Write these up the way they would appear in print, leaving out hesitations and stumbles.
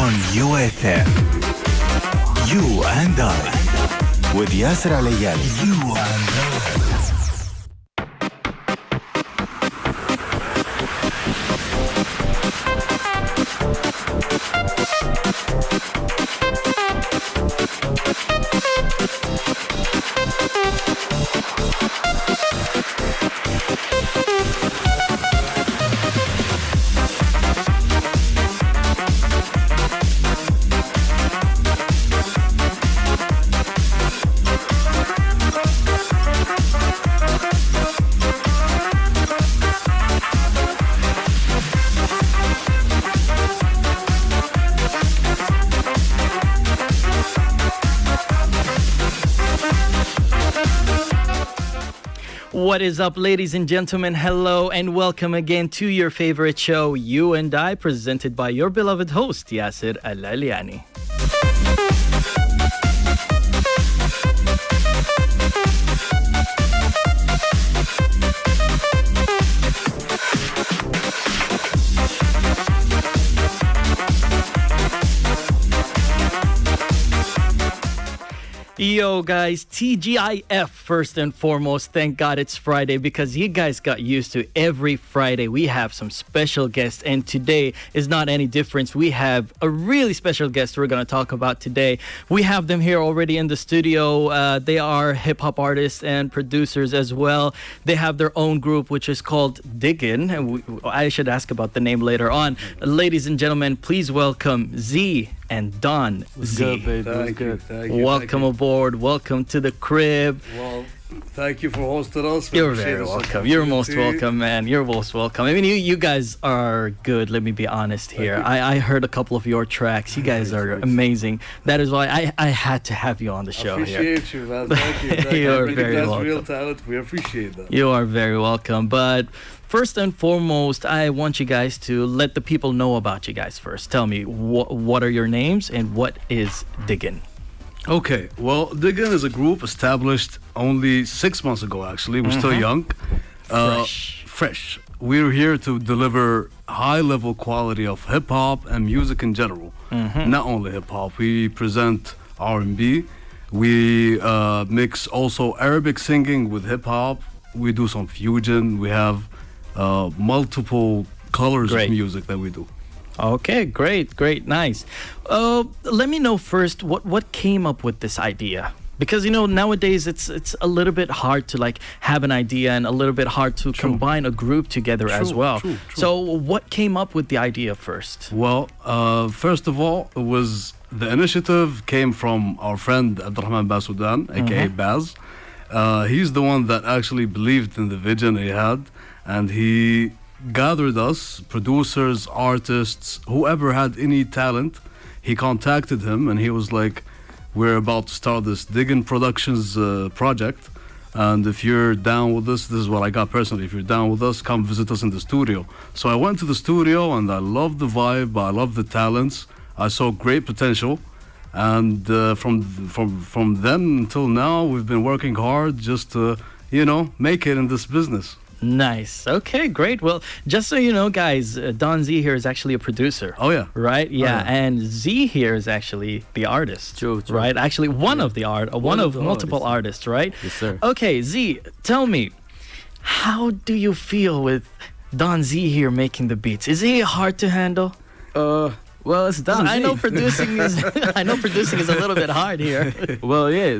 on UFM. You and I with ياسر العلياني. You and I. What is up, ladies and gentlemen? Hello and welcome again to your favorite show, You and I, presented by your beloved host, Yasser العلياني. Yo guys, TGIF first and foremost. Thank God it's Friday because you guys got used to every Friday we have some special guests, and today is not any difference. We have a really special guest we're going to talk about today. We have them here already in the studio. They are hip-hop artists and producers as well. They have their own group which is called Diggin', and I should ask about the name later on. Ladies and gentlemen, please welcome Z and Don Z. Good, baby. Thank you. Welcome aboard. Welcome to the crib. Well, thank you for hosting us. You're very welcome. You're most welcome, man. You're most welcome. I mean, you guys are good. Let me be honest here. I heard a couple of your tracks. You guys are amazing. That is why I had to have you on the show here. I appreciate you, man. Thank you. Thank You're you. very That's welcome. real talent. We appreciate that. You are very welcome. But first and foremost, I want you guys to let the people know about you guys first. Tell me, what are your names and what is Diggin'? Okay, well, Diggin' is a group established only 6 months ago, actually. We're still young. Fresh. We're here to deliver high-level quality of hip-hop and music in general. Not only hip-hop. We present R&B. We mix also Arabic singing with hip-hop. We do some fusion. We have multiple colors of music that we do. Okay, great, nice. Let me know first what came up with this idea, because nowadays it's a little bit hard to like have an idea and a little bit hard to combine a group together as well. True. So what came up with the idea first? Well, first of all, it was the initiative came from our friend Abdurrahman Basoudan, aka Baz. He's the one that actually believed in the vision he had, and he gathered us, producers, artists, whoever had any talent. He contacted him and he was like, we're about to start this Diggin' Productions project, and if you're down with this is what I got personally, if you're down with us, come visit us in the studio. So I went to the studio and I loved the vibe, I loved the talents, I saw great potential, and from then until now we've been working hard just to make it in this business. Nice. Okay, great. Well, just so you know, guys, Don Z here is actually a producer. Oh, yeah. Right? Yeah. And Z here is actually the artist. True. Right? Actually, one of multiple artists, right? Yes, sir. Okay, Z, tell me, how do you feel with Don Z here making the beats? Is he hard to handle? Well, it's Don Z. I know producing is a little bit hard here. Well, yeah,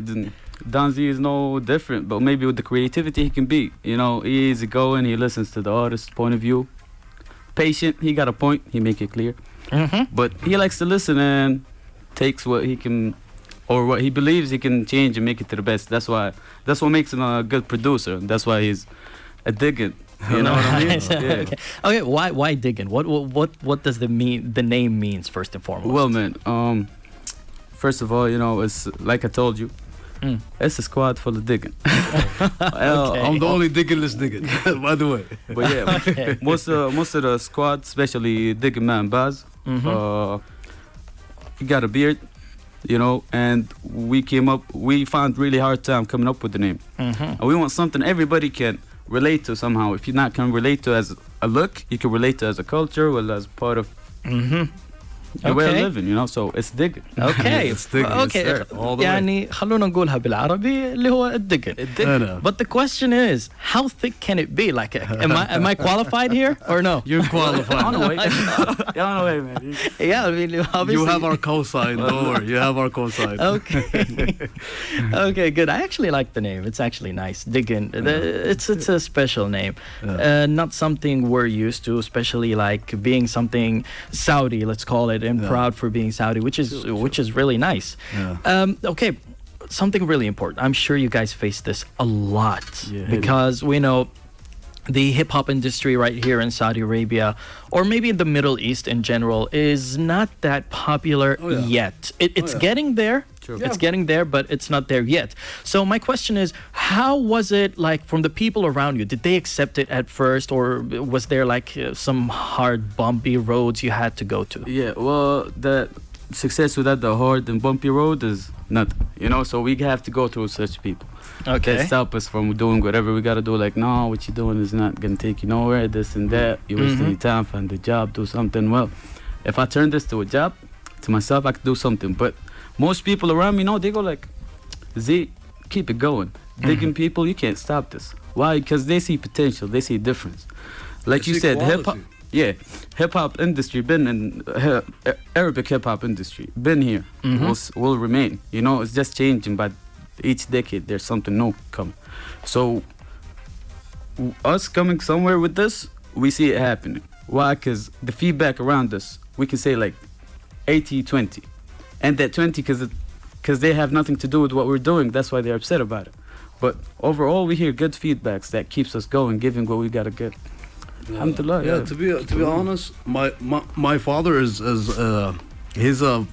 Don Z is no different, but maybe with the creativity he can be. Easy going, he listens to the artist's point of view. Patient, he got a point, he make it clear. But he likes to listen and takes what he can, or what he believes he can change and make it to the best. That's what makes him a good producer. That's why he's a Diggin'. You know what I mean? Yeah. Okay. Why Diggin'? What does the name means first and foremost? Well, man, first of all, it's like I told you. It's a squad full of digging. Okay. I'm the only diggin'less digging, by the way. But yeah, most of the squad, especially digging man Baz, he got a beard, and we found really hard time coming up with the name. And we want something everybody can relate to somehow. If you not can relate to as a look, you can relate to as a culture, well, as part of the way of Okay. living, you know. So it's digging. Okay. It's digging, yes, Okay. sir. All the way. يعني خلونا نقولها بالعربي اللي هو الدقن. أنا. But the question is, how thick can it be? Like, am I qualified here or no? You're On qualified. the way. Yeah, on the way, man. Yeah, I mean, obviously. You have our cosign. Don't worry. You have our cosign. Okay. Okay, good. I actually like the name. It's actually nice. Diggin. It's a special name. Not something we're used to, especially like being something Saudi, let's call it, and Yeah. proud for being Saudi, which is really nice. Yeah. Okay, something really important. I'm sure you guys face this a lot Yeah. because we know the hip hop industry right here in Saudi Arabia, or maybe in the Middle East in general, is not that popular Oh, yeah. yet. It's yeah. getting there. True. It's getting there, but it's not there yet. So my question is, how was it like from the people around you? Did they accept it at first, or was there like some hard, bumpy roads you had to go to? Yeah, well, the success without the hard and bumpy road is nothing, you know. So we have to go through such people. Okay. That stop us from doing whatever we gotta do. Like, no, what you doing is not gonna take you nowhere. This and that. You're wasting your time. Find a job. Do something. Well, if I turn this to a job, to myself, I could do something. But most people around me, they go like, Z, keep it going. Digging people, you can't stop this. Why? Because they see potential. They see difference. Like They you see said, hip hop. quality. Yeah, hip hop industry been in Arabic hip hop industry been here. Will remain. You know, it's just changing. But each decade, there's something new coming. So us coming somewhere with this, we see it happening. Why? Because the feedback around us, we can say like 80-20, and that 20 because they have nothing to do with what we're doing. That's why they're upset about it. But overall, we hear good feedbacks that keeps us going, giving what we gotta get. Alhamdulillah. Yeah, to be honest, my father is he's a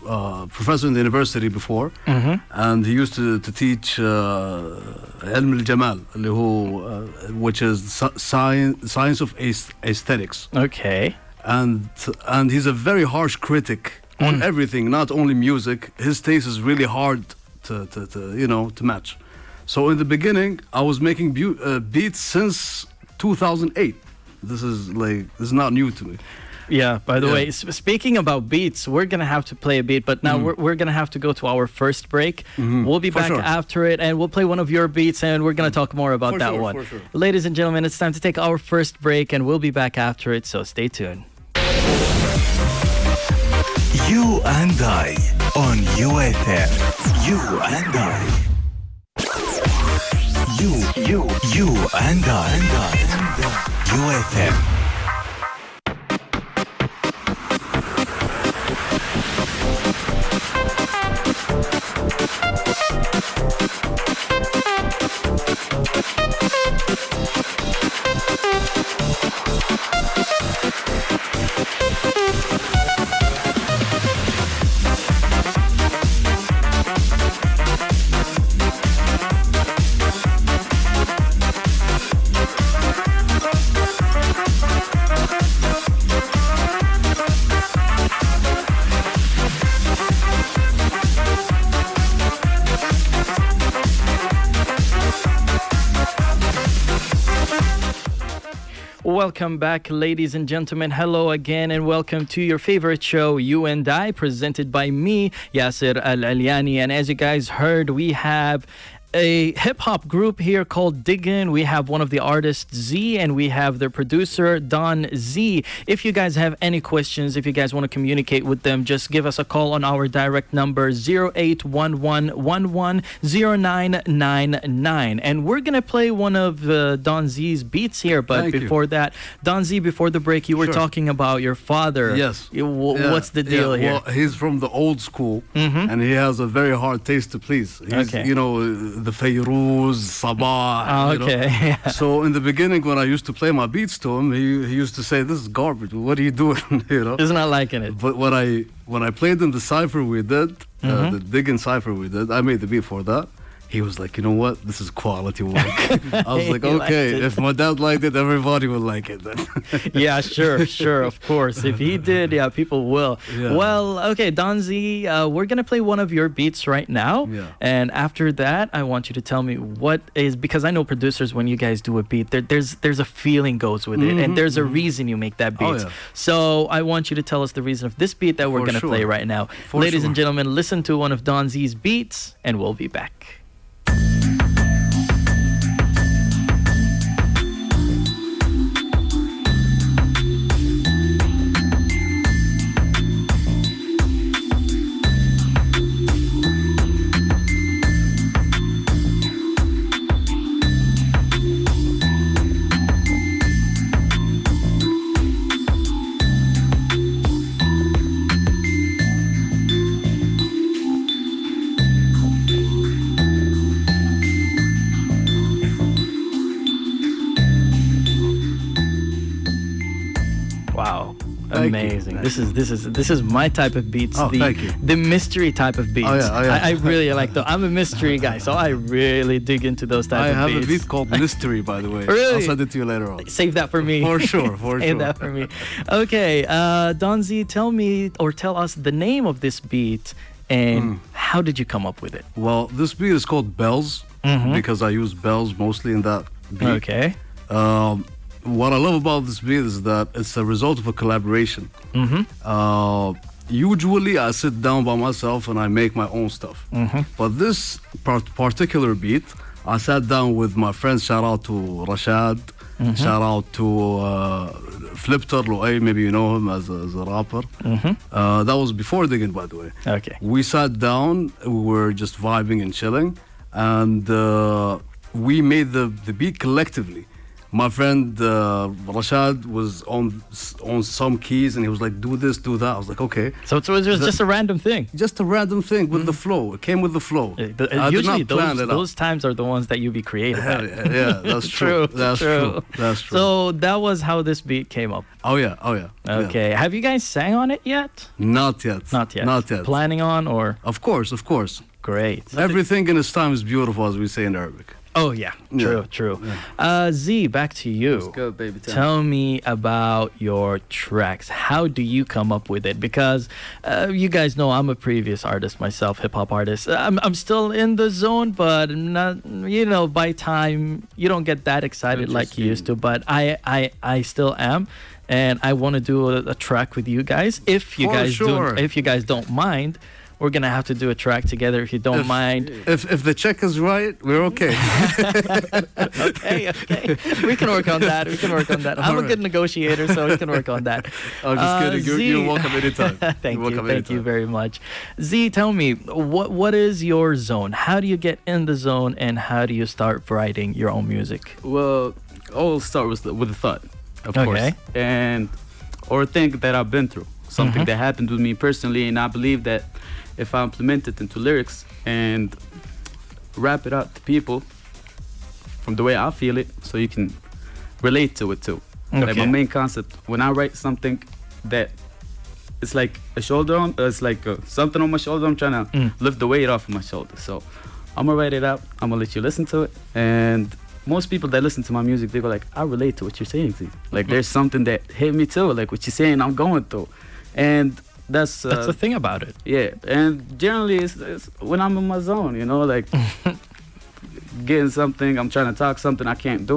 professor in the university before, and he used to teach علم الجمال اللي هو which is science of aesthetics, Okay. and he's a very harsh critic on everything, not only music. His taste is really hard to match. So in the beginning, I was making beats since 2008. This is not new to me. Yeah, by the Yeah. way, speaking about beats, we're going to have to play a beat, but now we're going to have to go to our first break. We'll be For back sure. after it, and we'll play one of your beats, and we're going to talk more about For that sure, one. for sure. Ladies and gentlemen, it's time to take our first break, and we'll be back after it, so stay tuned. You and I on UFM. You and I. You and I. UFM. Welcome back, ladies and gentlemen. Hello again, and welcome to your favorite show, You and I, presented by me, Yasser Al-Aliyani. And as you guys heard, we have a hip-hop group here called Diggin. We have one of the artists, Z, and we have their producer, Don Z. If you guys have any questions, if you guys want to communicate with them, just give us a call on our direct number, 0811110999. And we're going to play one of Don Z's beats here, but Thank you. before that, Don Z, before the break, you were Sure. talking about your father. Yes. Yeah, what's the deal here? Well, he's from the old school, and he has a very hard taste to please. He's, Okay. the Fayruz, Sabah. you know. Okay. So in the beginning, when I used to play my beats to him, he used to say, "This is garbage. What are you doing?" He's not liking it. But when I played him the cipher we did, the Diggin cipher we did, I made the beat for that. he was like, you know what? This is quality work. I was like, He liked okay, it. if my dad liked it, everybody will like it then. Yeah, sure, of course. If he did, yeah, people will. Yeah. Well, okay, Don Z, we're gonna play one of your beats right now, Yeah. and after that, I want you to tell me what is, because I know producers, when you guys do a beat, there's a feeling goes with it, and there's a reason you make that beat. Oh, yeah. So I want you to tell us the reason of this beat that we're For gonna sure. play right now. For Ladies sure. and gentlemen, listen to one of Don Z's beats, and we'll be back. Wow. Thank you. Amazing. This is my type of beats. Oh, thank you. The mystery type of beats. Oh, yeah. I really like those. I'm a mystery guy, so I really dig into those type I of have beats. a beat called Mystery, by the way. Really? I'll send it to you later on. Save that for me. For sure, Save that for me. Okay, Don Z, tell me or tell us the name of this beat and how did you come up with it? Well, this beat is called Bells because I use bells mostly in that beat. Okay. What I love about this beat is that it's a result of a collaboration. Usually, I sit down by myself and I make my own stuff. But this particular beat, I sat down with my friends. Shout out to Rashad. Shout out to Flipter Luay. Maybe you know him as a rapper. That was before Digging, by the way. Okay. We sat down. We were just vibing and chilling, and we made the beat collectively. My friend Rashad was on some keys and he was like, do this, do that. I was like, okay. So it was just a random thing. Just a random thing with the flow. It came with the flow. I did Usually not plan it those times are the ones that you be creative at. Yeah, that's true. That's true. That's true. So that was how this beat came up. Oh yeah. Okay. Have you guys sang on it yet? Not yet. Not yet. Not yet. Planning on or? Of course. Great. Everything in its time is beautiful, as we say in Arabic. Oh yeah. True. Z, back to you. Let's go, baby. Tell me about your tracks. How do you come up with it? Because you guys know I'm a previous artist myself, hip hop artist. I'm still in the zone, but not. By time you don't get that excited like you used to. But I still am, and I want to do a track with you guys. If you guys don't mind. We're gonna have to do a track together if you don't mind. If the check is right, we're okay. Okay. We can work on that. I'm a good negotiator, so we can work on that. I'm just kidding. Z, You're welcome anytime. Thank you very much. Z, tell me, what is your zone? How do you get in the zone, and how do you start writing your own music? Well, I'll start with a thought, of course, or a thing that I've been through, something that happened with me personally, and I believe that if I implement it into lyrics and rap it out to people from the way I feel it, so you can relate to it too. Like my main concept when I write something that it's like something on my shoulder. I'm trying to lift the weight off of my shoulder. So I'm gonna write it out. I'm gonna let you listen to it. And most people that listen to my music, they go like, I relate to what you're saying, Z. Like there's something that hit me too. Like what you're saying, I'm going through, and that's the thing about it. Yeah, and generally it's when I'm in my zone, like getting something, I'm trying to talk something I can't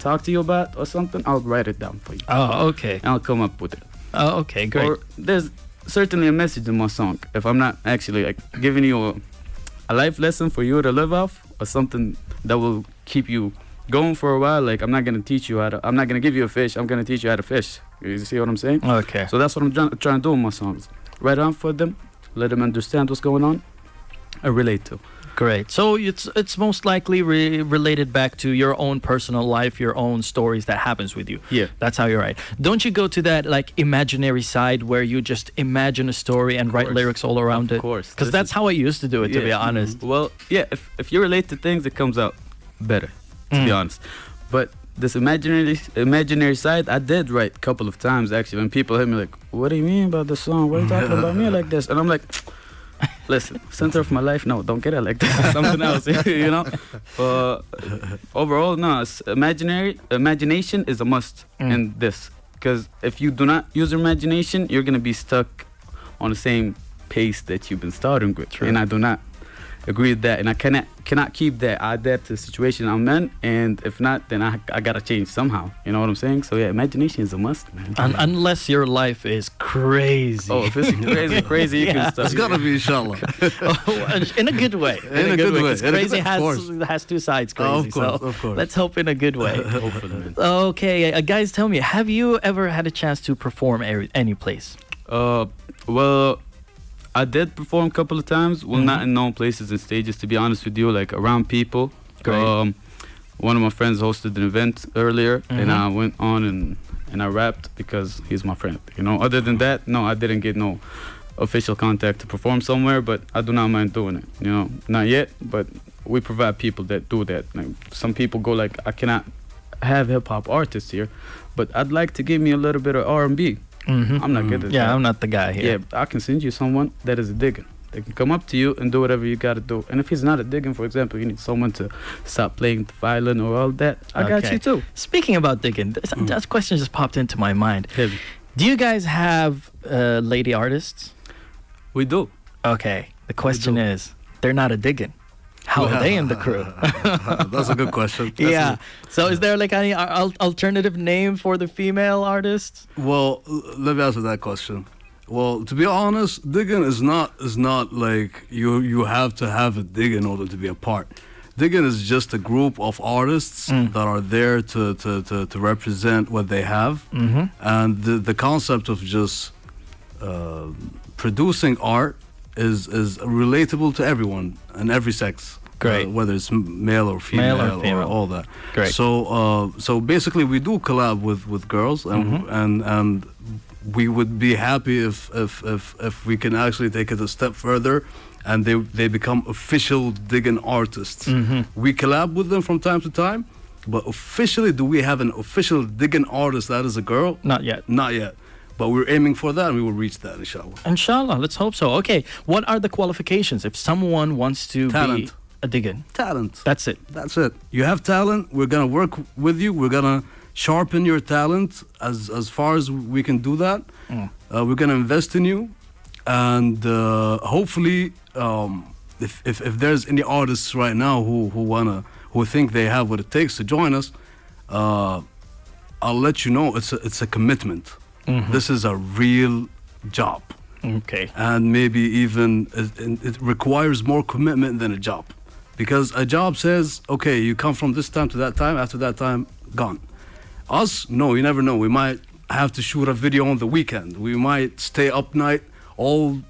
talk to you about or something, I'll write it down for you. Oh, okay. And I'll come up with it. Oh, okay, great. Or there's certainly a message in my song. If I'm not actually like giving you a life lesson for you to live off or something that will keep you going for a while, like I'm not gonna give you a fish, I'm gonna teach you how to fish. You see what I'm saying? Okay. So that's what I'm trying to do in my songs. Write down for them, let them understand what's going on, and relate to. Great. So it's most likely related back to your own personal life, your own stories that happens with you. Yeah. That's how you write. Don't you go to that like imaginary side where you just imagine a story and write lyrics all around it? Of course. Because that's how I used to do it, to be honest. Well, yeah, if you relate to things, it comes out better, to be honest. But this imaginary side, I did write a couple of times actually, when people hit me like, what do you mean about this song? Why are you talking about me like this? And I'm like, Listen, center of my life. No, don't get it like that. Something else, you know. But overall, no. Imagination is a must in this, because if you do not use your imagination, you're gonna be stuck on the same pace that you've been starting with. True. And I do not agree with that, and I cannot keep that. I adapt to the situation I'm in, and if not, then I gotta change somehow. You know what I'm saying? So yeah, imagination is a must, man. Unless your life is crazy. Oh, if it's crazy, you can stop. It's gotta be inshallah. In a good way. In a good way. 'Cause crazy Of course. has two sides. Crazy. Of course. Let's hope in a good way. Hopefully, man. Okay, guys, tell me, have you ever had a chance to perform any place? Well, I did perform a couple of times. Well, not in known places and stages, to be honest with you, like around people. Great. One of my friends hosted an event earlier, and I went on and I rapped because he's my friend. You know, other than that, no, I didn't get no official contact to perform somewhere, but I do not mind doing it. You know, not yet, but we provide people that do that. Like, some people go like, I cannot have hip hop artists here, but I'd like to give me a little bit of R&B. I'm not good at that. Yeah, I'm not the guy here. Yeah, I can send you someone that is a digging. They can come up to you and do whatever you got to do. And if he's not a digging, for example, you need someone to stop playing the violin or all that, I got you too. Speaking about digging, that question just popped into my mind. Heavy. Do you guys have lady artists? We do. Okay, the question is, they're not a digging. How are they in the crew? That's a good question. Yeah. So is there like any alternative name for the female artists? Well, let me answer that question. Well, to be honest, digging is not like you have to have a dig in order to be a part. Digging is just a group of artists that are there to represent what they have, and the concept of just producing art is relatable to everyone and every sex. Great. Whether it's male or female, or all that. Great. So basically we do collab with girls, and we would be happy if we can actually take it a step further and they become official digging artists. We collab with them from time to time, but officially, do we have an official digging artist that is a girl? Not yet. Not yet. But we're aiming for that, and we will reach that, inshallah. Inshallah, let's hope so. Okay, what are the qualifications if someone wants to be a digging? Talent. That's it. That's it. You have talent. We're gonna work with you. We're gonna sharpen your talent as far as we can do that. We're gonna invest in you, and hopefully, if there's any artists right now who think they have what it takes to join us, I'll let you know it's a commitment. This is a real job. Okay. And maybe even it requires more commitment than a job. Because a job says, okay, you come from this time to that time, after that time, gone. Us, no, you never know. We might have to shoot a video on the weekend. We might stay up night all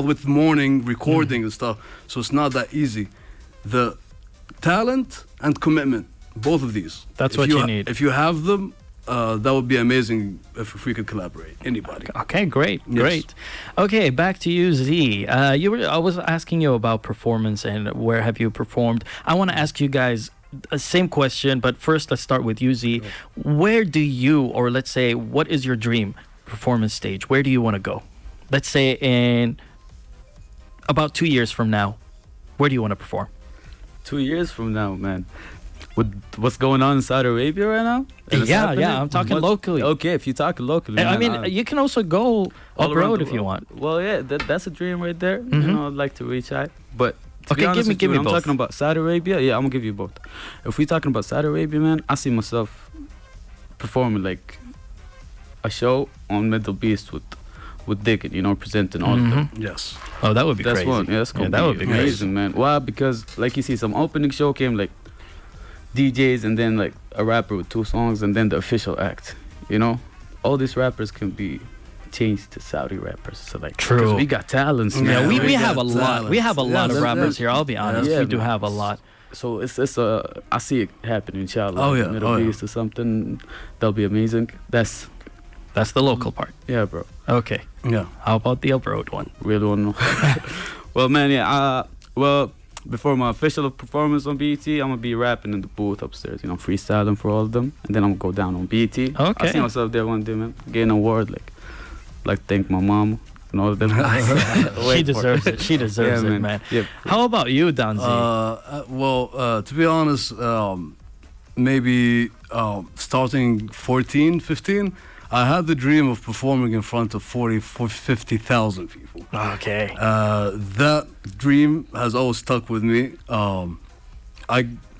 with the morning recording and stuff. So it's not that easy. The talent and commitment, both of these. That's what you need. If you have them, that would be amazing if we could collaborate. Anybody. Okay, great, Yes. great. Okay, back to you, Z. I was asking you about performance and where have you performed. I want to ask you guys the same question, but first let's start with you, Z. Where do you, or let's say, what is your dream performance stage? Where do you want to go? Let's say in about 2 years from now, where do you want to perform? 2 years from now, man. With what's going on in Saudi Arabia right now? And it's Yeah, happening? I'm talking locally. Okay, if you talk locally, I man, mean, you can also go all around abroad the if you world. want. Well, yeah, that's a dream right there. You know, I'd like to reach out. But to Okay, be honest give me I'm both. talking about Saudi Arabia. Yeah, I'm gonna give you both. If we talking about Saudi Arabia, man, I see myself performing like a show on Middle Beast with Diggin, you know, presenting all of them. Yes. Oh, that would be That's crazy. one. Yeah, that's gonna that would be amazing, man. Why? Because like you see, some opening show came like DJs and then like a rapper with 2 songs and then the official act. You know, all these rappers can be changed to Saudi rappers. So like, True. 'cause we got talents, man. Yeah, we we have a got lot. We have a talent. lot Yeah, of that- rappers here. I'll be honest. Yeah, we do man. have a lot. So it's I see it happening, inshallah. Oh, yeah. Middle Oh, yeah. East or something. That'll be amazing. That's That's the local part. yeah, bro. Okay. Yeah. How about the abroad one? Really don't know. Well, man, yeah. Well, before my official performance on BET, I'm gonna be rapping in the booth upstairs. You know, freestyling for all of them, and then I'm gonna go down on BET. Okay. I see myself there one day, man, getting an award. Like thank my mom and all of them. She deserves it. She deserves it, man. Yep. How about you, Danzi? To be honest, maybe starting 14, 15, I had the dream of performing in front of 50,000 people. Okay. That dream has always stuck with me.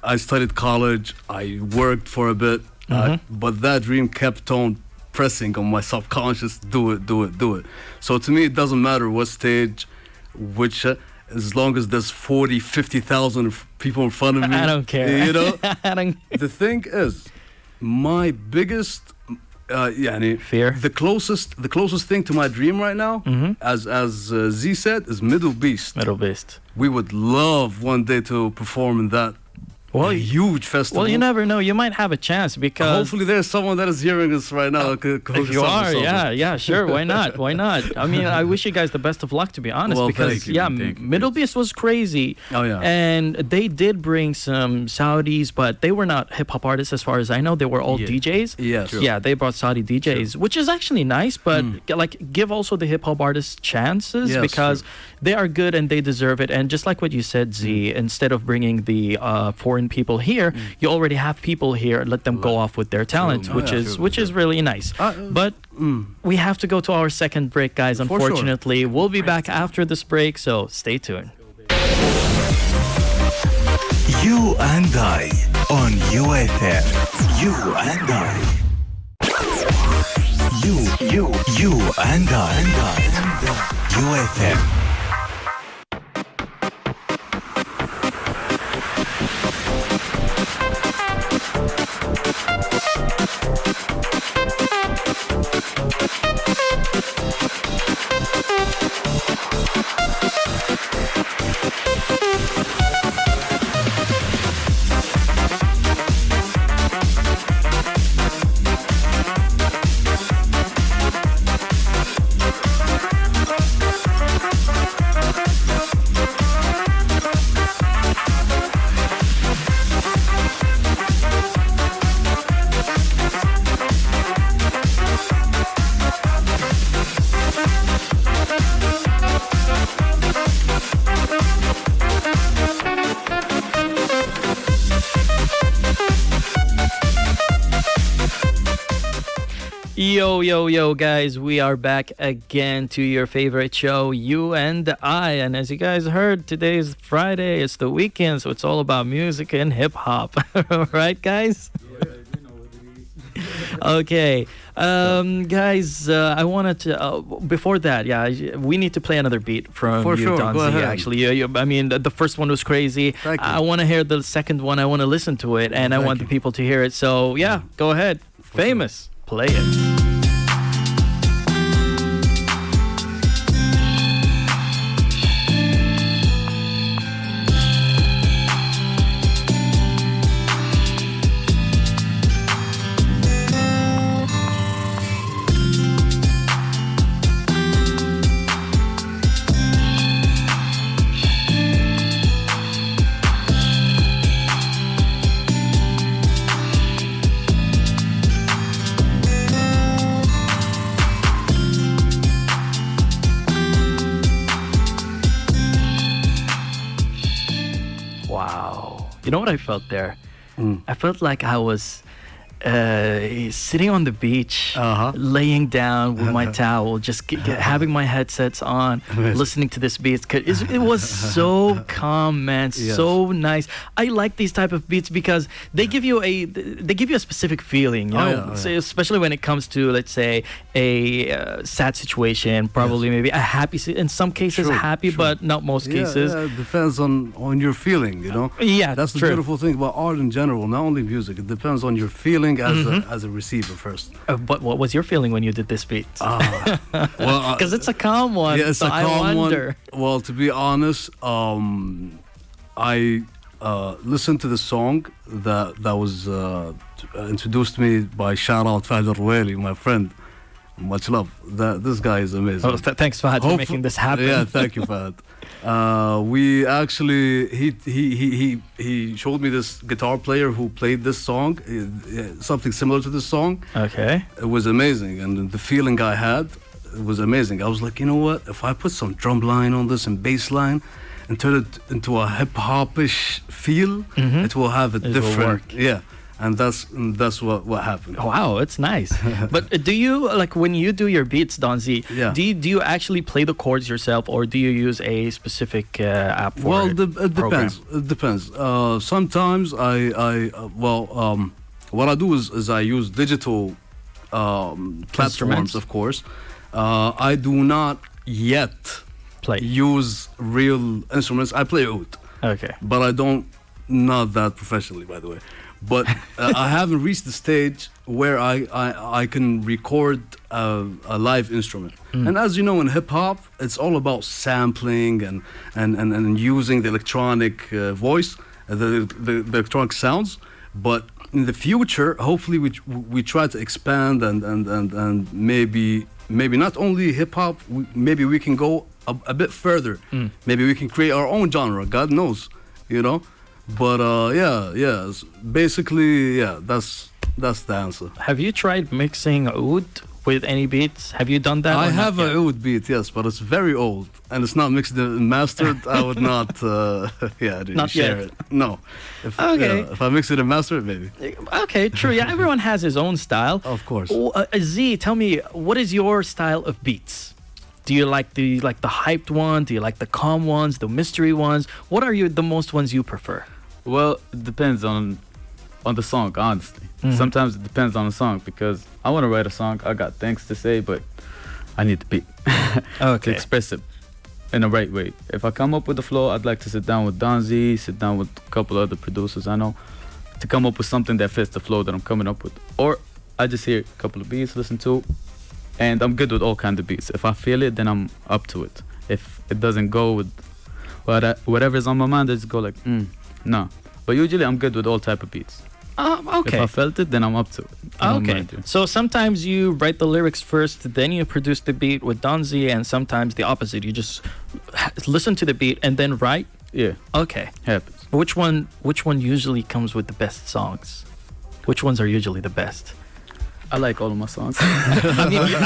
I studied college, I worked for a bit, but that dream kept on pressing on my subconscious, do it. So to me, it doesn't matter what stage, as long as there's 50,000 people in front of me. I don't care. You know? I don't... The thing is, my biggest fear. The closest thing to my dream right now, as Z said, is Middle Beast. Middle Beast. We would love one day to perform in that huge festival. Well, you never know. You might have a chance because hopefully there's someone that is hearing us right now. If you are, yeah, sure. Why not? Why not? I mean, I wish you guys the best of luck, to be honest, well, because thank you. Middle Beast was crazy. Oh yeah. And they did bring some Saudis, but they were not hip hop artists as far as I know. They were all DJs. Yes. Yeah, they brought Saudi DJs, which is actually nice, but like give also the hip hop artists chances because they are good and they deserve it. And just like what you said, Z, instead of bringing the foreign people here, you already have people here. Let them go off with their talent, which is really nice. But we have to go to our second break, guys. Unfortunately, we'll be back after this break, so stay tuned. You and I on UFM. You and I. You and I. UFM. Yo, guys, we are back again to your favorite show, You and I. And as you guys heard, today is Friday, it's the weekend, so it's all about music and hip-hop. Right, guys? Yeah, you know what it is. Okay. Guys, I wanted to, before that, we need to play another beat from For you, sure. Don Go Z, ahead. actually. I mean, the first one was crazy. Thank you. I want to hear the second one. I want to listen to it, and I want the people to hear it. So, yeah, go ahead. Famous. Play it. You know what I felt there? I felt like I was sitting on the beach, laying down with my towel, just having my headsets on, listening to this beat. It was so calm, man, so nice. I like these type of beats because they give you a specific feeling, you know, so especially when it comes to, let's say, a sad situation, probably maybe a happy, in some cases happy, but not most cases. Yeah, it depends on your feeling, you know. Yeah, that's the beautiful thing about art in general, not only music. It depends on your feeling as a receiver first. But what was your feeling when you did this beat? Well, because it's a calm one. Yeah, it's so a calm one. Well, to be honest, I listened to the song that was introduced to me by shout out Fahd Al-Ruwaili, my friend. Much love. This guy is amazing. Oh, thanks, Fahd, for making this happen. Yeah, thank you, Fahd. We actually, he showed me this guitar player who played this song, something similar to this song. Okay. It was amazing, and the feeling I had, it was amazing. I was like, you know what? If I put some drum line on this and bass line, and turn it into a hip hopish feel, it will have a It will different, work. yeah. And that's what happened. Wow, it's nice. But do you, like, when you do your beats, Donzi, Yeah. do you actually play the chords yourself, or do you use a specific app for Well, it? it program? depends. It depends. Sometimes what I do is I use digital platforms, Instruments? of course. I do not yet Play. use real instruments. I play oud, Okay. but I don't, not that professionally, by the way. But I haven't reached the stage where I can record a live instrument. And as you know, in hip hop, it's all about sampling and using the electronic voice, the electronic sounds. But in the future, hopefully, we try to expand and maybe not only hip hop. Maybe we can go a bit further. Maybe we can create our own genre. God knows, you know. But basically, that's the answer. Have you tried mixing oud with any beats? Have you done that? I or not have yet? a oud beat, yes, but it's very old and it's not mixed and mastered. I would not, Not share yet. it. No. Okay. If I mix it and master it, maybe. Okay, true. Yeah, everyone has his own style. Of course. Z, tell me, what is your style of beats? Do you like the hyped one? Do you like the calm ones, the mystery ones? What are the most ones you prefer? Well, it depends on the song, honestly. Sometimes it depends on the song because I want to write a song. I got things to say, but I need the beat to Okay. express it in the right way. If I come up with the flow, I'd like to sit down with Donzi, sit down with a couple other producers I know to come up with something that fits the flow that I'm coming up with. Or I just hear a couple of beats, listen to, and I'm good with all kinds of beats. If I feel it, then I'm up to it. If it doesn't go with whatever's on my mind, I just go like, no. But usually I'm good with all type of beats. Okay. If I felt it, then I'm up to it. I don't Okay. mind it. So sometimes you write the lyrics first, then you produce the beat with Donzi, and sometimes the opposite. You just listen to the beat and then write. Yeah, Okay. happens. Which one usually comes with the best songs? Which ones are usually the best? I like all of my songs.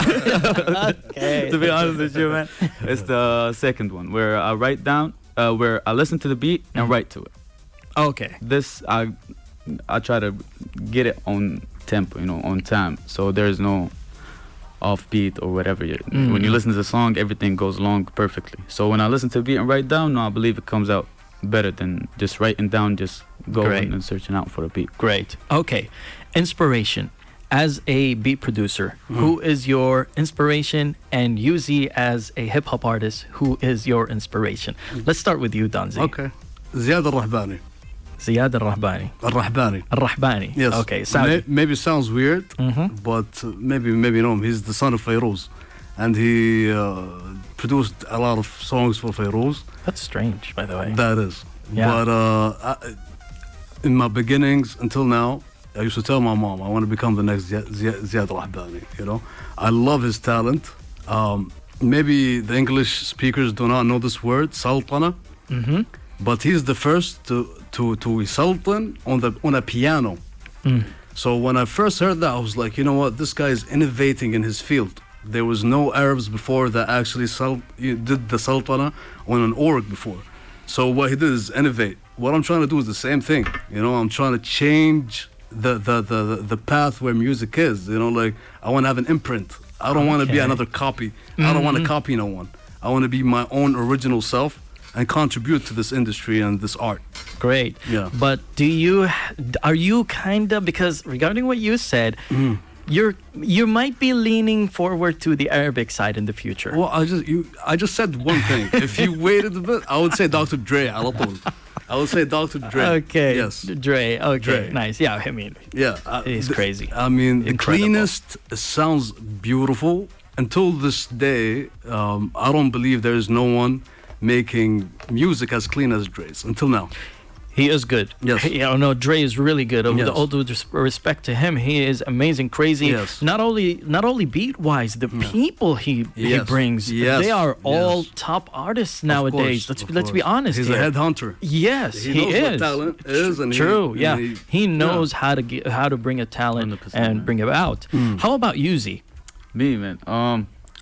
Okay. To be honest with you, man, it's the second one where I write down, where I listen to the beat and write to it. Okay. This I try to get it on tempo, on time, so there's no offbeat or whatever. When you listen to the song, everything goes along perfectly. So when I listen to the beat and write down, no, I believe it comes out better than just writing down, just going Great. and searching out for a beat. Great. Okay. Inspiration. As a beat producer, who is your inspiration? And Yuzi, as a hip hop artist, who is your inspiration? Let's start with you, Donzi. Okay. زياد الرحباني. Ziyad al-Rahbani. الرحباني. Al-Rahbani. Yes. Okay. Saudi. Maybe it sounds weird, but maybe you know him. He's the son of Fayrouz, and he produced a lot of songs for Fayrouz. That's strange, by the way. That is. Yeah. But in my beginnings until now, I used to tell my mom I want to become the next Ziad Rahbani. You know, I love his talent. Maybe the English speakers do not know this word, sultana, but he's the first to sultan on a piano. So when I first heard that, I was like, you know what, this guy is innovating in his field. There was no Arabs before that actually did the sultana on an org before. So what he did is innovate. What I'm trying to do is the same thing. You know, I'm trying to change the path where music is. You know, like I want to have an imprint. I don't want to be Okay. another copy. I don't want to copy no one. I want to be my own original self and contribute to this industry and this art. Great. Yeah. But are you kind of, because regarding what you said, you might be leaning forward to the Arabic side in the future. Well, I just said one thing. If you waited a bit, I would say Dr. Dre. على طول. I would say Dr. Dre. Okay. Yes. Dre. Okay. Dre. Nice. Yeah. I mean, Yeah. It's crazy. I mean, the Incredible. cleanest sounds beautiful. Until this day, I don't believe there is no one making music as clean as Dre's. Until now. he is good. Yes. Yeah. No, Dre is really good. With Yes. all due respect to him, he is amazing, crazy. Yes. Not only beat wise, the people he Yes. brings, Yes. they are all Yes. top artists Of nowadays. course, of Let's be course. honest. He's here. a headhunter. Yes, he knows is. what talent is, and True. he, Yeah, and he knows how to bring a talent 100%, and man. bring it out. How about Yuzi? Me, man.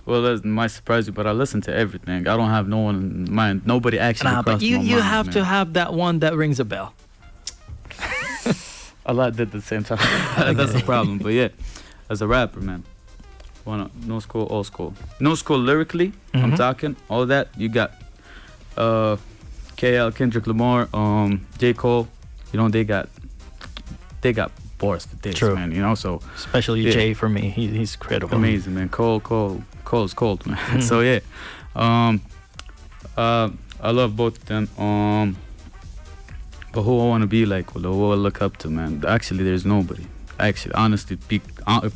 Well, that might surprise you, but I listen to everything. I don't have no one in mind. Nobody actually Nah, but crossed my mind. you have man. to have that one that rings a bell. A lot did at the same time. That's the problem. But yeah, as a rapper, man, no school, old school. No school lyrically, I'm Mhm. talking, all that. You got KL, Kendrick Lamar, J. Cole. You know, they got bars for days, True. man. You know, so Especially Yeah. Jay for me. He's credible. amazing, man. Cole's cold, man. So yeah, I love both of them. But who I want to be like, who I look up to, man. Actually, there's nobody. Actually, honestly,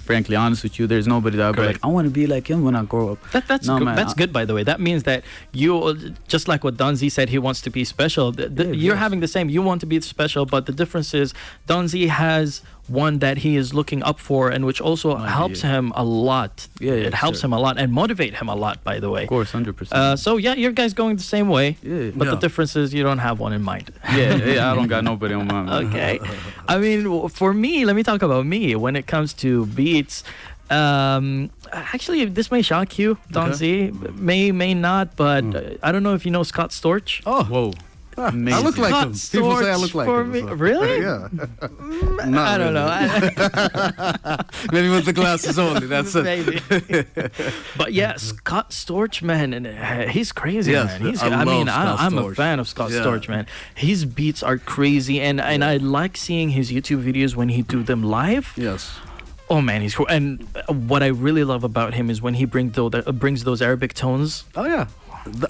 frankly honest with you, there's nobody that I'll be Great. like, I want to be like him when I grow up. That's No, good. man, That's good, by the way. That means that you, just like what Donzi said, he wants to be special. You're yes. having the same. You want to be special, but the difference is Donzi has one that he is looking up for, and which also helps him a lot. Yeah, it helps sure. him a lot and motivate him a lot. By the way. Of course, 100%. So yeah, you guys going the same way. Yeah. But the Yeah. difference is you don't have one in mind. yeah, I don't got nobody on my mind. Okay. I mean, for me, let me talk about me. When it comes to beats, actually, this may shock you, Donzi. May not, but I don't know if you know Scott Storch. Oh, Whoa. I Amazing. look like him. Scott People say I Storch look like for him. me. so- Really? Yeah. I don't know. Maybe with the glasses only. That's it. Maybe. But yeah, Scott Storch, man, and he's crazy, Yes, man. He's, I I mean, love Scott I'm a Storch. fan of Scott Yeah. Storch, man. His beats are crazy, and I like seeing his YouTube videos when he do them live. Yes. Oh man, he's cool. And what I really love about him is when he brings those Arabic tones. Oh yeah.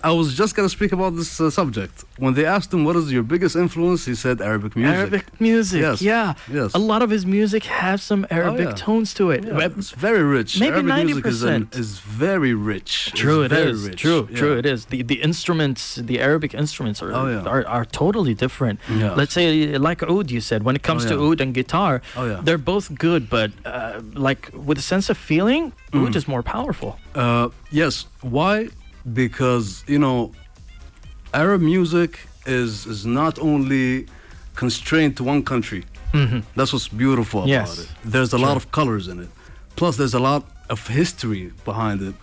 I was just gonna speak about this subject. When they asked him what is your biggest influence, he said Arabic music. Arabic music, Yes. yeah. Yes. A lot of his music has some Arabic yeah. tones to it. Yeah, it's very rich. Maybe Arabic music 90%. is very rich. True, It's it very is. rich. True, Yeah. true, it is. The instruments, the Arabic instruments are Oh, yeah. are totally different. Yeah. Let's say like oud, you said. When it comes Oh, to yeah. oud and guitar, Oh, yeah. they're both good, but like with a sense of feeling, oud is more powerful. Yes. Why? Because Arab music is not only constrained to one country. That's what's beautiful about Yes. it. There's a lot of colors in it. Plus, there's a lot of history behind it.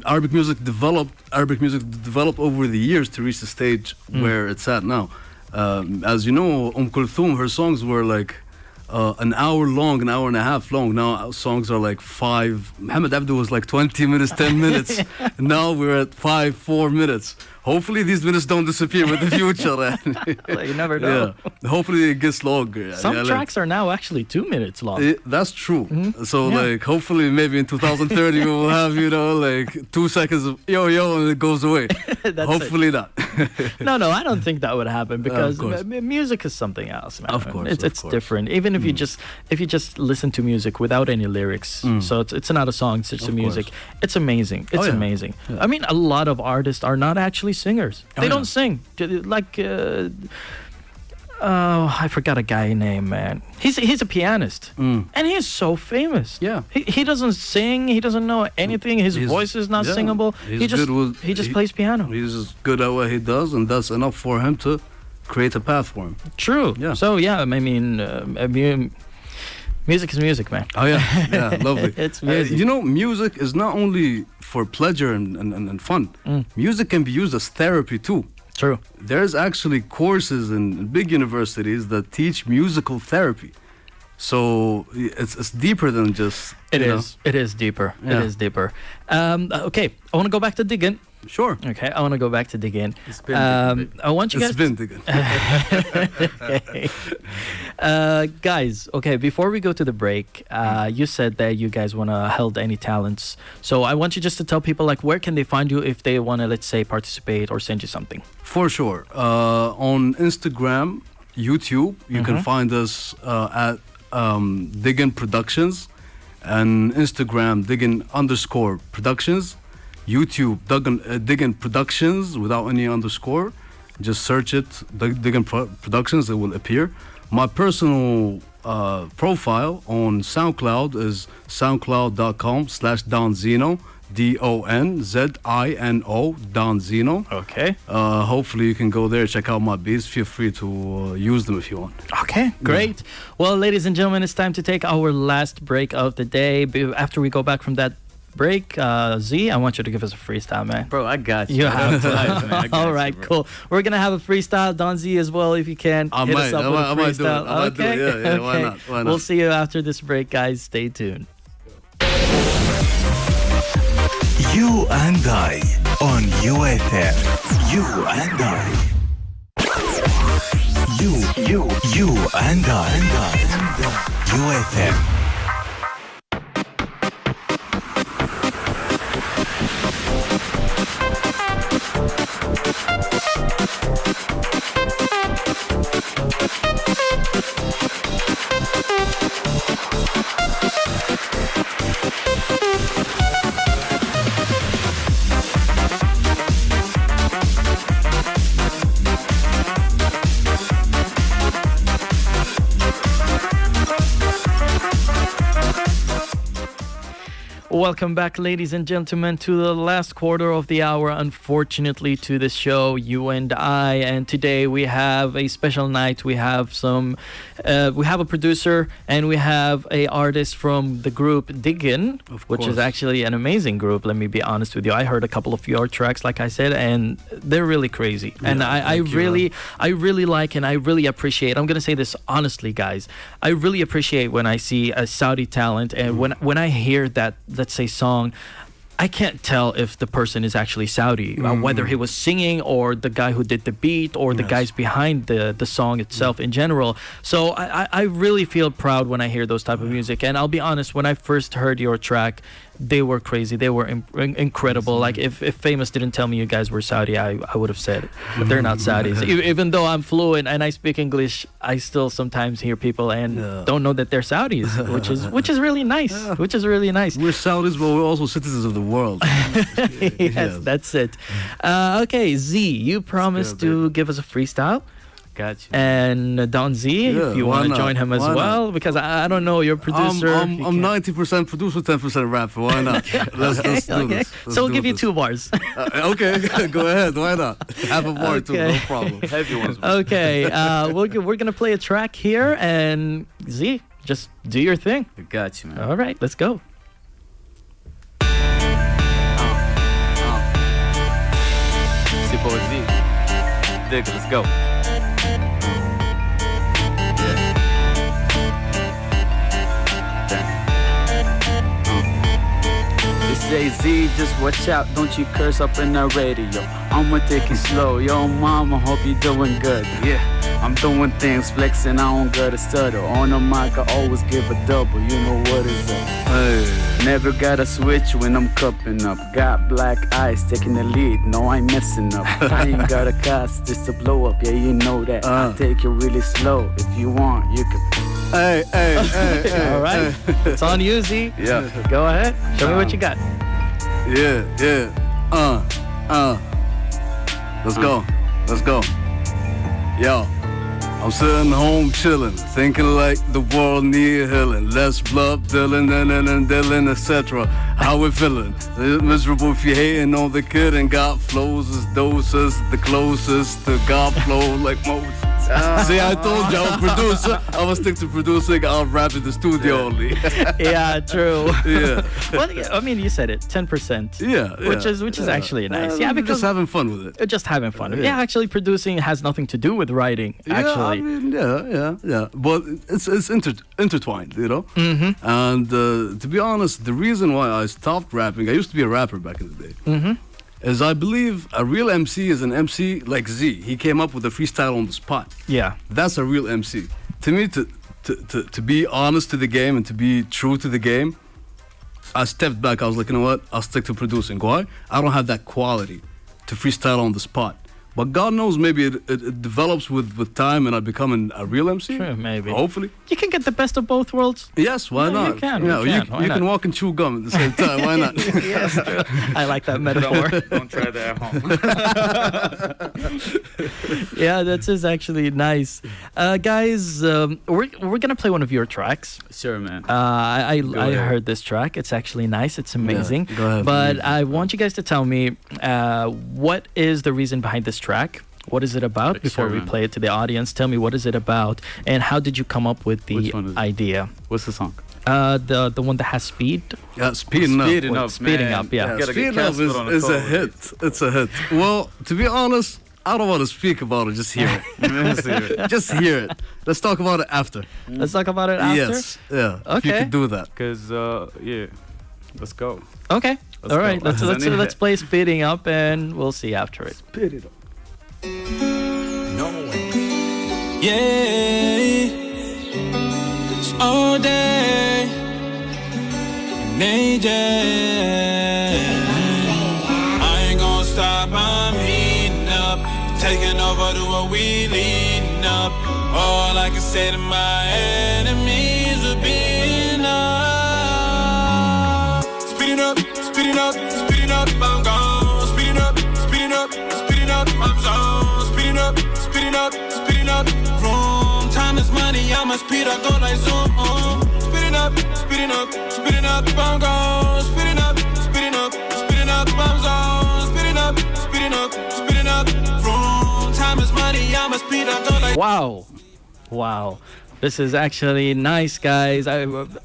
Arabic music developed over the years to reach the stage where it's at now. As you know, Kulthum, her songs were like an hour long, an hour and a half long. Now songs are like 5. Muhammad Abdu was like 20 minutes, 10 minutes. Now we're at 4 minutes. Hopefully these minutes don't disappear with the future. You never know. Yeah. Hopefully it gets longer. Some Yeah, like- tracks are now actually 2 minutes long. That's true. So Yeah. like hopefully maybe in 2030 we will have like 2 seconds of yo and it goes away. That's Hopefully not. No, I don't think that would happen because course. music is something else, man. Of course, it's of course. different. Even if you just listen to music without any lyrics, so it's not a song, it's just Of the music. course. It's amazing. It's yeah. amazing. Yeah. I mean, a lot of artists are not actually singers. They yeah. don't sing. Like I forgot a guy name, man. He's a pianist, and he is so famous. Yeah. he doesn't sing. He doesn't know anything. His He's- voice is not yeah. singable. He's He just good with- he just he- plays piano. He's good at what he does, and that's enough for him to create a path for him. True. Yeah. So yeah, I mean, music is music, man. Oh yeah, yeah, lovely. It's music. Music is not only for pleasure and fun. Music can be used as therapy too. True. There's actually courses in big universities that teach musical therapy. So it's deeper than just. It you know. is. It is deeper. Yeah. It is deeper. Okay, I want to go back to Diggin. Sure. Okay, I want to go back to Diggin. It's been Diggin, I want you It's guys. been good. Okay. Guys, okay, before we go to the break, you said that you guys want to held any talents. So I want you just to tell people, like, where can they find you if they want to, let's say, participate or send you something? For sure. On Instagram, YouTube, you can find us at Diggin Productions, and Instagram Diggin_Productions, YouTube Diggin Productions without any underscore. Just search it, Diggin Productions, it will appear. My personal profile on SoundCloud is soundcloud.com/DonZino, DonZino, Donzino. Okay. Hopefully you can go there, check out my beats. Feel free to use them if you want. Okay, great. Well, ladies and gentlemen, it's time to take our last break of the day. After we go back from that break, Z, I want you to give us a freestyle, man. Bro, I got you. You have to. man. I got All you, right, bro. cool. We're gonna have a freestyle, Don Z as well, if you can. I Hit might. us up with a I might do it. freestyle. I might do it. Yeah, why Okay. not? Why We'll not? see you after this break, guys. Stay tuned. You and I on UFM. You and I. You and I. UFM. Welcome back, ladies and gentlemen, to the last quarter of the hour, unfortunately, to the show, You and I. And today we have a special night. We have we have a producer and we have a artist from the group Diggin, which is actually an amazing group. Let me be honest with you. I heard a couple of your tracks, like I said, and they're really crazy. Yeah, and I really like and I really appreciate. I'm gonna say this honestly, guys. I really appreciate when I see a Saudi talent and when I hear that, let's say, song, I can't tell if the person is actually Saudi, whether he was singing or the guy who did the beat or the guys behind the song itself in general. So I really feel proud when I hear those type of music. And I'll be honest, when I first heard your track, they were crazy. They were incredible. Like if Famous didn't tell me you guys were Saudi, I would have said it. But they're not Saudis. Even though I'm fluent and I speak English, I still sometimes hear people and don't know that they're Saudis, which is really nice. Yeah. Which is really nice. We're Saudis, but we're also citizens of the world. Yes, that's it. Okay, Z, you promised to give us a freestyle. Got you. And Don Z, if you want to join him as well, because I don't know, your producer. I'm 90% producer, 10% rapper. Why not? Let's do this. So we'll give you 2 bars. Okay, go ahead. Why not? Have a bar too, no problem. Heavy ones. Okay, we're gonna play a track here, and Z, just do your thing. Got you, man. All right, let's go. Sipo Z. Dig it, let's go. Jay-Z, just watch out, don't you curse up in the radio. I'ma take it slow, yo mama, hope you doing good. Yeah, I'm doing things, flexing, I don't gotta stutter. On the mic, I always give a double, you know what is up. Hey. Never gotta switch when I'm cupping up. Got black eyes, taking the lead, no I ain't messing up. I ain't got a cost just to blow up, yeah you know that. I take it really slow, if you want, you can. Hey. All right, it's on you, Z. Yeah. Go ahead, show me what you got. Yeah. Let's go. Yo, I'm sitting home chilling, thinking like the world need healing. Less blood, Dylan, and Dylan, etc. How we feeling? Miserable if you hating on the kid and got flows as doses, the closest to God flow like Moses. See, I told you I'm a producer. I'm gonna stick to producing. I'll rap in the studio only. Yeah, true. Yeah. Well, I mean, you said it, 10%. Yeah. Which is actually nice. Yeah, because just having fun with it. Just having fun. Yeah, actually, producing has nothing to do with writing. Actually. Yeah, I mean, yeah. But it's intertwined, you know. Mm-hmm. And to be honest, the reason why I stopped rapping, I used to be a rapper back in the day. Mm-hmm. Is I believe a real MC is an MC like Z. He came up with a freestyle on the spot. Yeah. That's a real MC. To me, to be honest to the game and to be true to the game, I stepped back. I was like, you know what? I'll stick to producing. Why? I don't have that quality to freestyle on the spot. But God knows, maybe it develops with time and I become a real MC. Sure, maybe. Hopefully. You can get the best of both worlds. Yes, why not? You can. You can walk and chew gum at the same time. Why not? Yes, true. I like that metaphor. Don't try that at home. Yeah, that is actually nice. Guys, we're gonna play one of your tracks. Sure, man. I heard this track. It's actually nice. It's amazing. Yeah, go ahead, but please. I want you guys to tell me what is the reason behind this track? What is it about? Before we play it to the audience, tell me what is it about and how did you come up with the idea? What's the song? The one that has speed. Speeding up. Speeding up, yeah. Gotta get Speeding up Casper on a is a call. hit. It's a hit. Well, to be honest, I don't want to speak about it. Just hear it. Just hear it. Let's talk about it after. Let's talk about it after. Yes. Yeah. If you Okay. can do that. Because, yeah, let's go. Okay. Let's All right. go. Let's play speeding up, and we'll see after it. Speed it up. Yeah, it's all day, AJ. I ain't gonna stop, I'm heating up, taking over to what we leading up. All I can say to my enemies will be enough. Speeding up, speeding up, speeding up, I'm gone. Speeding up, speeding up, speeding up, I'm zone. Speeding up, speeding up, speeding up. Room, time is money, I'ma speed up, go like zoom. Speeding up, speeding up, speeding up, I'm gone. Speeding up, speeding up, speeding up, I'm zone. Speeding up, speeding up, speeding up. Room, time is money, I'ma speed up, go like. Wow. This is actually nice, guys.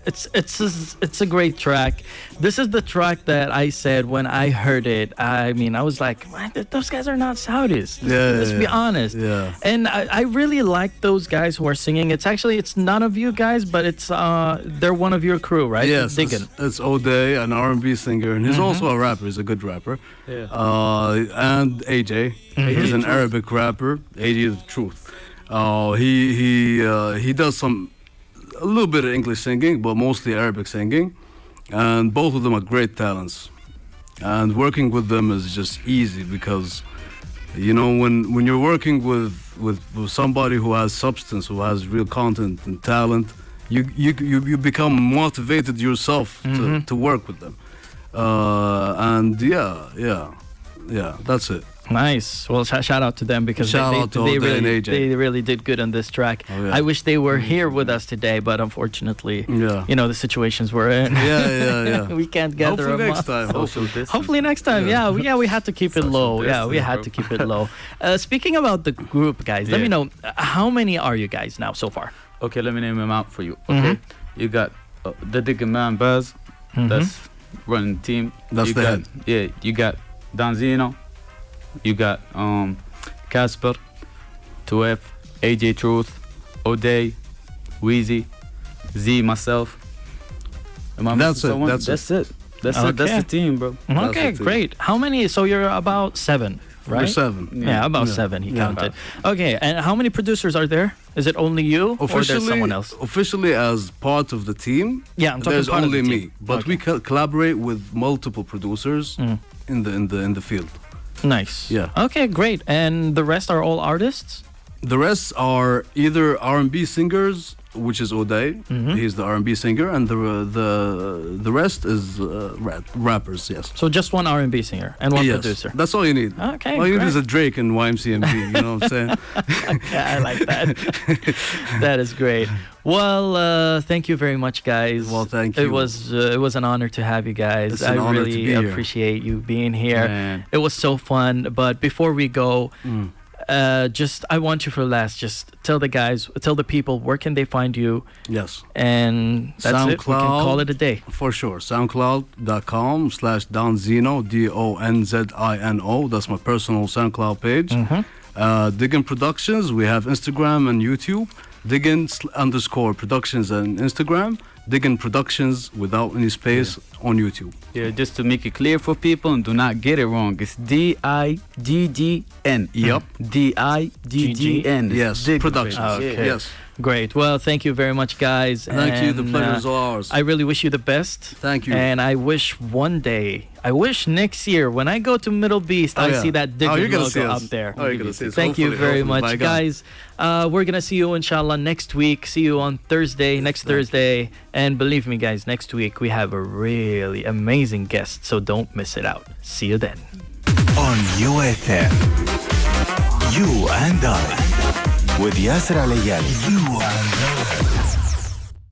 It's a great track. This is the track that I said when I heard it. I mean, I was like, "Man, those guys are not Saudis." Let's be honest. Yeah. And I really like those guys who are singing. It's none of you guys, but they're one of your crew, right? Yes. Diggin'. It's O'Day, an R&B singer, and he's also a rapper. He's a good rapper. Yeah. And AJ. He's an Arabic rapper. AJ the Truth. He does a little bit of English singing, but mostly Arabic singing, and both of them are great talents. And working with them is just easy because, when you're working with somebody who has substance, who has real content and talent, you become motivated yourself to work with them. And that's it. Nice. Well, shout out to them because Shout out to they O'Day and really AJ. they really did good on this track. Oh, yeah. I wish they were here with us today, but unfortunately, Yeah. the situations we're in. Yeah. We can't gather Hopefully them next up. time. Hopefully next time. Yeah, we had to keep it low. Yeah, we had to keep it low. Speaking about the group, guys, let me know how many are you guys now so far? Okay, let me name them out for you. Okay, you got the Digger Man Buzz, that's running the team. That's you the got, head. Yeah, you got Donzino, you got Casper, 2F, AJ Truth, O'Day, Wheezy, Z, myself. Am I That's missing it, someone? that's it. That's it. That's Okay. it. That's the team, bro. Okay, the team. great. How many? So you're about 7, right? We're 7. Yeah, about 7. He counted. Okay, and how many producers are there? Is it only you, or there's someone else? Officially, as part of the team, Yeah, I'm talking there's part of only the me. team. But Okay. we collaborate with multiple producers in the field. Nice. Yeah. Okay, great. And the rest are all artists? The rest are either R&B singers, which is O'Day. He's the R&B singer, and the rest is rappers. Yes. So just one R&B singer and one Yes. producer. That's all you need. Okay, All you need is great. a Drake and YMCMB. You know what I'm saying? Yeah, I like that. That is great. Well, thank you very much, guys. Well, thank It you. was an honor to have you guys. It's an I honor to really be here. appreciate you being here. Man. It was so fun. But before we go, I want you for last. Just tell the people where can they find you, Yes. and that's it. We can SoundCloud. call it a day. For sure. SoundCloud.com/Donzino, DONZINO. That's my personal SoundCloud page. Diggin Productions. We have Instagram and YouTube. Diggin_Productions and Instagram. Diggin Productions without any space on YouTube. Yeah, just to make it clear for people and do not get it wrong, it's DIGGN. Yep. DIGGN. Yes. Dig Productions. Productions. Okay. Yes. Great. Well, thank you very much, guys. Thank you. The And, pleasure is all ours. I really wish you the best. Thank you. And I wish next year when I go to Middle Beast, I yeah. see that Digger you're gonna logo see us. up there. You're gonna see us. Thank you Hopefully, very hopefully, much, by God. guys. We're gonna see you inshallah next week. See you on Thursday, next Thursday. And believe me, guys, next week we have a really amazing guest, so don't miss it out. See you then. On UFM, You and I, with Yasser العلياني. You and I.